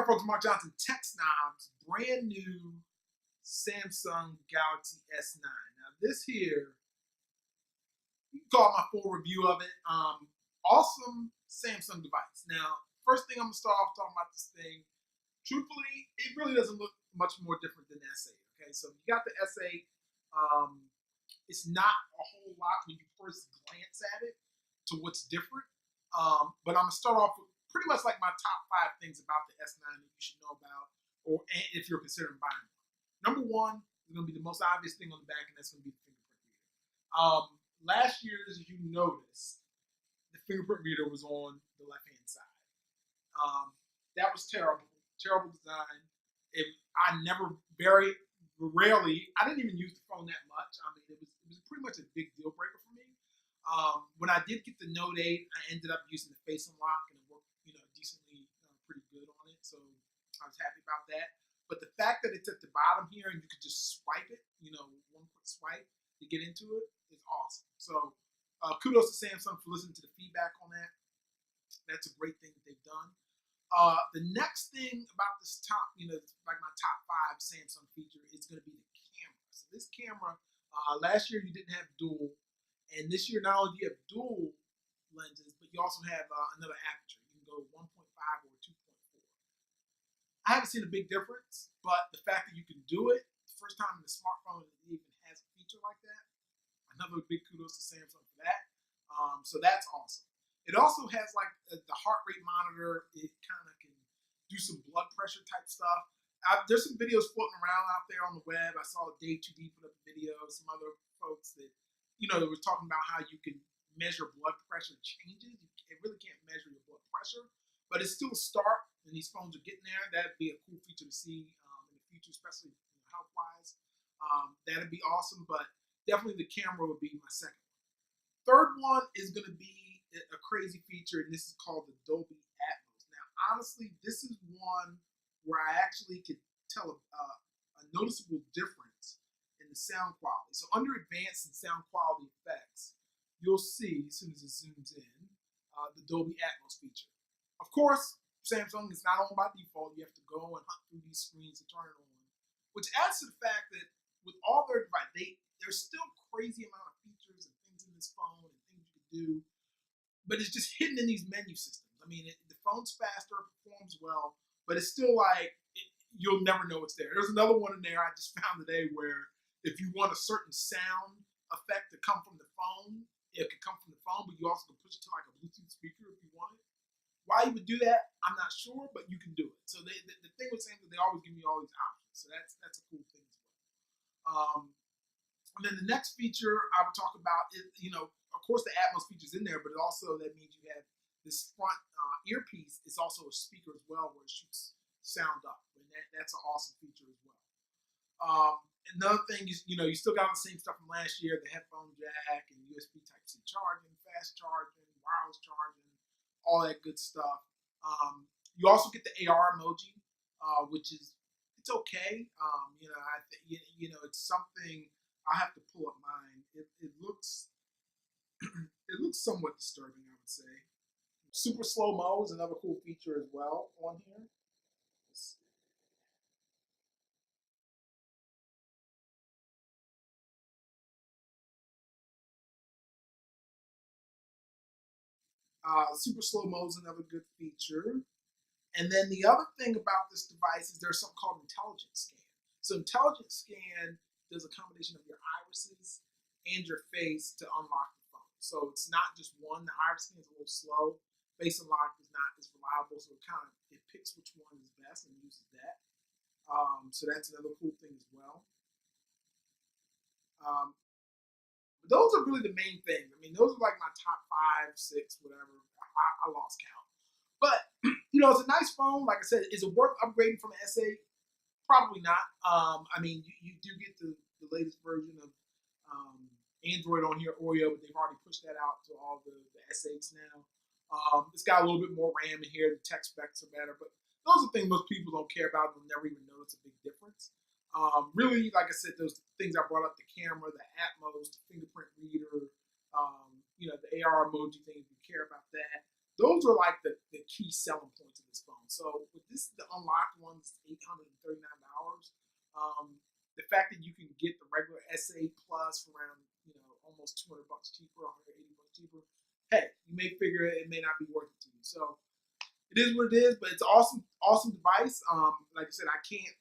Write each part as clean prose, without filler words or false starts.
Hi folks, Mark Johnson, Tech Snobs, brand new Samsung Galaxy S9. Now this here, you can call my full review of it. Awesome Samsung device. Now, first thing I'm gonna start off talking about this thing. Truthfully, it really doesn't look much more different than the S8. Okay, so you got the S8. It's not a whole lot when you first glance at it to what's different. But I'm gonna start off with pretty much like my top 5 things about the S9 that you should know about, or if you're considering buying one. Number one is gonna be the most obvious thing on the back, and that's gonna be the fingerprint reader. Last year, as you noticed, the fingerprint reader was on the left-hand side. That was terrible. Terrible design. I never, very rarely, I didn't even use the phone that much. I mean, it was pretty much a big deal breaker for me. When I did get the Note 8, I ended up using the Face Unlock, and it worked, decently, pretty good on it. So I was happy about that. But the fact that it's at the bottom here and you could just swipe it, one quick swipe to get into it is awesome. So kudos to Samsung for listening to the feedback on that. That's a great thing that they've done. The next thing about this top, like my top 5 Samsung feature is going to be the camera. So this camera, last year you didn't have dual, and this year not only do you have dual lenses, but you also have another aperture. You can go 1.5 or 2.4. I haven't seen a big difference, but the fact that you can do it, the first time in the smartphone that it even has a feature like that, another big kudos to Samsung for that. So that's awesome. It also has like the heart rate monitor. It kind of can do some blood pressure type stuff. There's some videos floating around out there on the web. I saw Dave2D put up a video, some other folks that, they were talking about how you can measure blood pressure changes. It really can't measure your blood pressure, but it's still a start, and these phones are getting there. That'd be a cool feature to see in the future, especially health-wise. That'd be awesome, but definitely the camera would be my second one. Third one is going to be a crazy feature, and this is called the Dolby Atmos. Now, honestly, this is one where I actually could tell a noticeable difference in the sound quality. So under advanced and sound quality effects, you'll see, as soon as it zooms in, the Dolby Atmos feature. Of course, Samsung is not on by default. You have to go and hunt through these screens to turn it on, which adds to the fact that with all their devices, there's still crazy amount of features and things in this phone and things you can do, but it's just hidden in these menu systems. I mean, the phone's faster, performs well, but it's still like you'll never know it's there. There's another one in there I just found today where if you want a certain sound effect to come from the phone, it could come from the phone, but you also can push it to like a Bluetooth speaker if you want it. Why you would do that, I'm not sure, but you can do it. So the thing with Samsung, they always give me all these options. So that's a cool thing as well. And then the next feature I would talk about is, of course the Atmos feature's in there, but it also, that means you have this front earpiece is also a speaker as well, where it shoots sound up, and that's an awesome feature as well. Another thing is, you still got the same stuff from last year, the headphone jack and USB Type-C charging, fast charging, wireless charging, all that good stuff. You also get the AR emoji, which is, it's okay. It's something, I have to pull up mine. It looks it looks somewhat disturbing, I would say. Super slow mo is another cool feature as well on here. Super slow mo is another good feature. And then the other thing about this device is there's something called Intelligent Scan. So Intelligent Scan does a combination of your irises and your face to unlock the phone. So it's not just one. The iris scan is a little slow. Face Unlock is not as reliable, so it picks which one is best and uses that. So that's another cool thing as well. But those are really the main things. I mean, those are like my top 5, 6, whatever. I lost count. But, it's a nice phone. Like I said, is it worth upgrading from an S8? Probably not. I mean, you do get the latest version of Android on here, Oreo, but they've already pushed that out to all the S8s now. It's got a little bit more RAM in here. The tech specs are better. But those are things most people don't care about. They'll never even notice a big difference. Really, like I said, those things I brought up, the camera, the Atmos, the fingerprint reader, the AR emoji thing, if you care about that. Those are like the key selling points of this phone. So with this, the unlocked one is $839. The fact that you can get the regular SA Plus for around, almost $200 cheaper, $180 cheaper. Hey, you may figure it may not be worth it to you. So it is what it is, but it's awesome, awesome device. Like I said, I can't,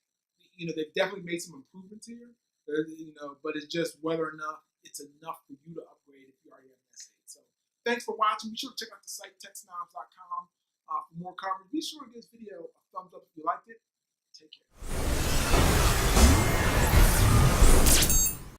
they've definitely made some improvements here, but it's just whether or not it's enough for you to upgrade if you already have an S8. So thanks for watching. Be sure to check out the site techsnobs.com for more coverage. Be sure to give this video a thumbs up if you liked it. Take care.